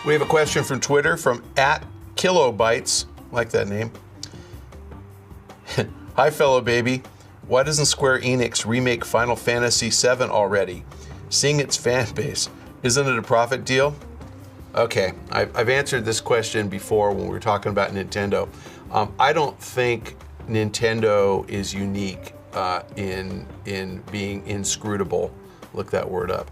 We have a question from Twitter from @Kilobytes, like that name. Hi, fellow baby. Why doesn't Square Enix remake Final Fantasy VII already? Seeing its fan base, isn't it a profit deal? Okay, I've answered this question before when we were talking about Nintendo. I don't think Nintendo is unique in being inscrutable. Look that word up.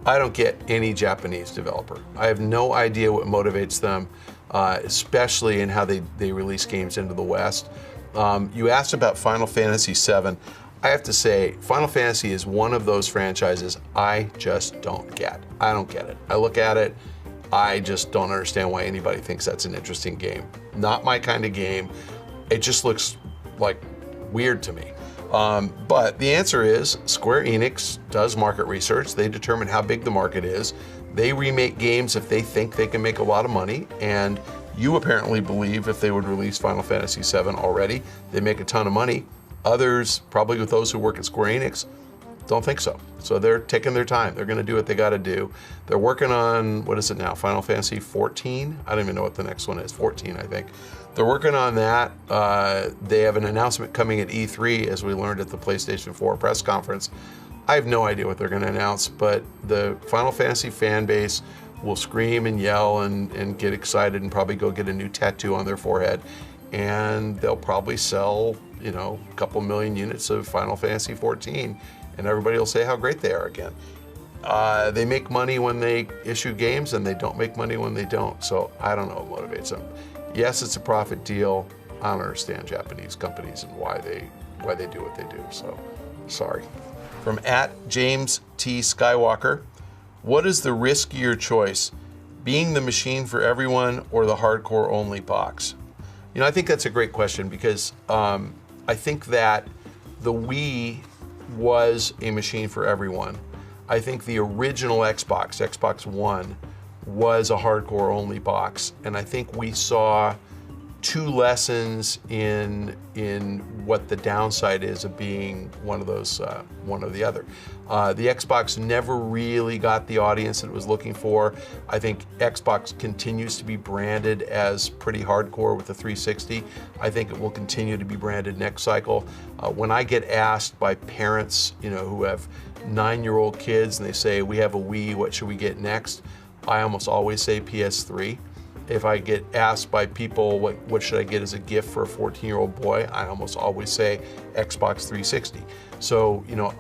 I don't get any Japanese developer. I have no idea what motivates them, especially in how they release games into the West. You asked about Final Fantasy VII. I have to say, Final Fantasy is one of those franchises I just don't get. I don't get it. I look at it, I just don't understand why anybody thinks that's an interesting game. Not my kind of game. It just looks like weird to me. But the answer is Square Enix does market research. They determine how big the market is. They remake games if they think they can make a lot of money. And you apparently believe if they would release Final Fantasy VII already, they make a ton of money. Others, probably with those who work at Square Enix, don't think so. So they're taking their time. They're going to do what they got to do. They're working on, what is it now, Final Fantasy 14? I don't even know what the next one is, 14, I think. They're working on that. They have an announcement coming at E3, as we learned at the PlayStation 4 press conference. I have no idea what they're going to announce, but the Final Fantasy fan base will scream and yell and get excited and probably go get a new tattoo on their forehead. And they'll probably sell, you know, a couple million units of Final Fantasy 14, and everybody will say how great they are again. They make money when they issue games, and they don't make money when they don't. So I don't know what motivates them. Yes, it's a profit deal. I don't understand Japanese companies and why they do what they do. So sorry. From @James T. Skywalker, what is the riskier choice, being the machine for everyone or the hardcore only box? You know, I think that's a great question because I think that the Wii was a machine for everyone. I think the original Xbox One, was a hardcore only box, and I think we saw two lessons in what the downside is of being one of those, one or the other. The Xbox never really got the audience that it was looking for. I think Xbox continues to be branded as pretty hardcore with the 360. I think it will continue to be branded next cycle. When I get asked by parents, you know, who have 9-year-old kids and they say, we have a Wii, what should we get next? I almost always say PS3. If I get asked by people, what should I get as a gift for a 14-year-old boy, I almost always say Xbox 360. So, you know,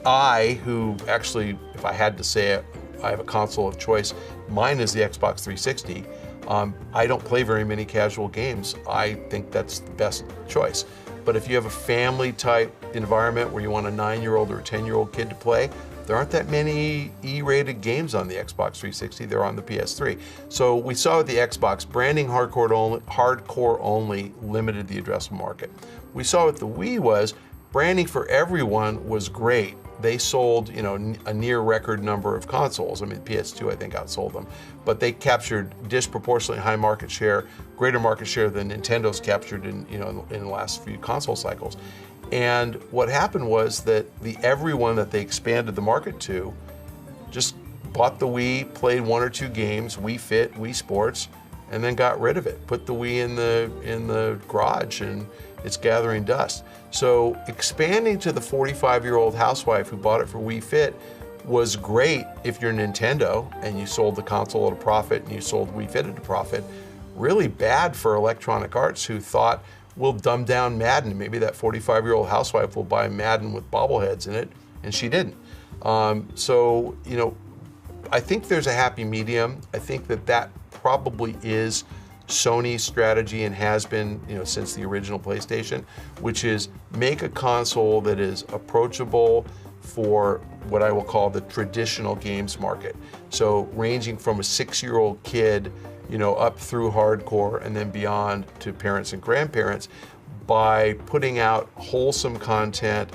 I, who actually, if I had to say it, I have a console of choice, mine is the Xbox 360. I don't play very many casual games. I think that's the best choice. But if you have a family type environment where you want a 9-year-old or a 10-year-old kid to play, there aren't that many E-rated games on the Xbox 360, they're on the PS3. So we saw with the Xbox, branding hardcore only limited the addressable market. We saw with the Wii was, branding for everyone was great. They sold, you know, a near record number of consoles. I mean, PS2, I think, outsold them. But they captured disproportionately high market share, greater market share than Nintendo's captured in, you know, in the last few console cycles. And what happened was that the everyone that they expanded the market to just bought the Wii, played 1 or 2 games, Wii Fit, Wii Sports, and then got rid of it. Put the Wii in the garage, and it's gathering dust. So expanding to the 45-year-old housewife who bought it for Wii Fit was great if you're Nintendo and you sold the console at a profit and you sold Wii Fit at a profit. Really bad for Electronic Arts, who thought, we'll dumb down Madden. Maybe that 45-year-old housewife will buy Madden with bobbleheads in it, and she didn't. So, you know, I think there's a happy medium. I think that probably is Sony's strategy and has been, you know, since the original PlayStation, which is make a console that is approachable for what I will call the traditional games market. So ranging from a 6-year-old kid, you know, up through hardcore and then beyond to parents and grandparents, by putting out wholesome content,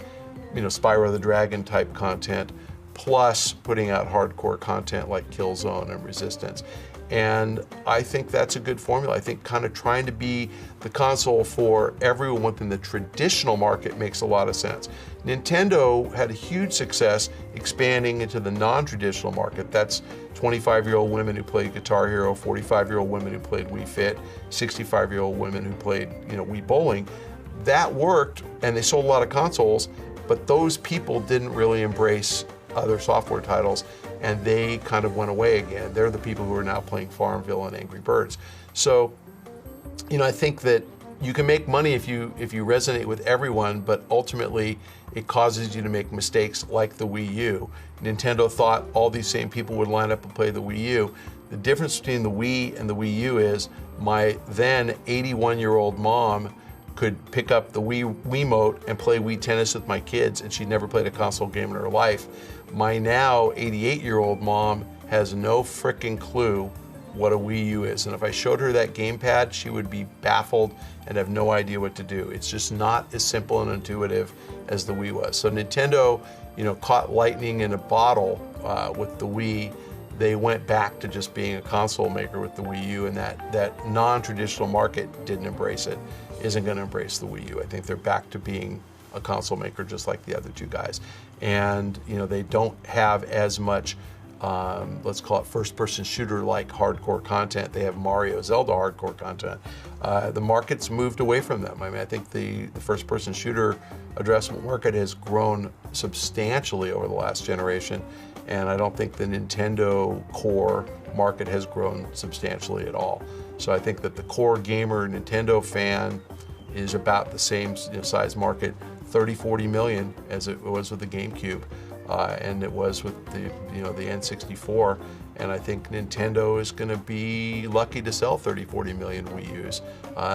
you know, Spyro the Dragon type content, plus putting out hardcore content like Killzone and Resistance. And I think that's a good formula. I think kind of trying to be the console for everyone within the traditional market makes a lot of sense. Nintendo had a huge success expanding into the non-traditional market. That's 25-year-old women who played Guitar Hero, 45-year-old women who played Wii Fit, 65-year-old women who played, Wii Bowling. That worked, and they sold a lot of consoles, but those people didn't really embrace other software titles, and they kind of went away again. They're the people who are now playing Farmville and Angry Birds. So, I think that you can make money if you resonate with everyone, but ultimately it causes you to make mistakes like the Wii U. Nintendo thought all these same people would line up and play the Wii U. The difference between the Wii and the Wii U is my then 81-year-old mom could pick up the Wiimote and play Wii Tennis with my kids, and she'd never played a console game in her life. My now 88-year-old mom has no frickin' clue what a Wii U is, and if I showed her that gamepad, she would be baffled and have no idea what to do. It's just not as simple and intuitive as the Wii was. So Nintendo, caught lightning in a bottle with the Wii. They went back to just being a console maker with the Wii U, and that non-traditional market didn't embrace it, isn't going to embrace the Wii U. I think they're back to being a console maker just like the other two guys. And they don't have as much, let's call it first-person shooter-like hardcore content. They have Mario, Zelda hardcore content. The market's moved away from them. I think the first-person shooter addressable market has grown substantially over the last generation, and I don't think the Nintendo core market has grown substantially at all. So I think that the core gamer Nintendo fan is about the same size market, 30, 40 million, as it was with the GameCube, and it was with the N64. And I think Nintendo is going to be lucky to sell 30, 40 million Wii U's.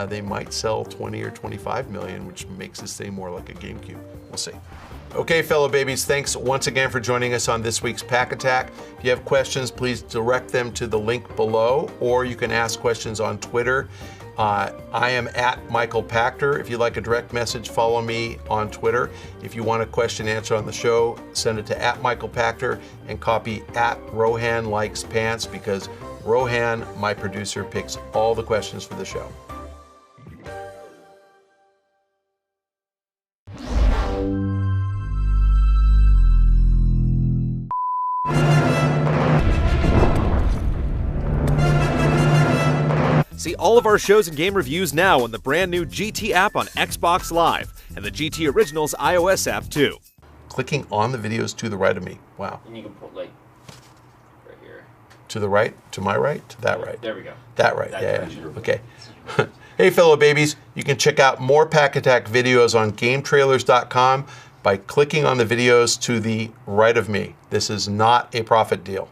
They might sell 20 or 25 million, which makes this thing more like a GameCube. We'll see. Okay, fellow babies, thanks once again for joining us on this week's Pach-Attack. If you have questions, please direct them to the link below, or you can ask questions on Twitter. I am at Michael Pachter. If you'd like a direct message, follow me on Twitter. If you want a question answered on the show, send it to at Michael Pachter and copy at Rohan Likes Pants, because Rohan, my producer, picks all the questions for the show. See all of our shows and game reviews now on the brand new GT app on Xbox Live, and the GT Originals iOS app too. Clicking on the videos to the right of me. Wow. And you can put right here. To the right? To my right? To that right? There we go. That right, yeah. Okay. Hey, fellow babies, you can check out more Pach-Attack videos on GameTrailers.com by clicking on the videos to the right of me. This is not a profit deal.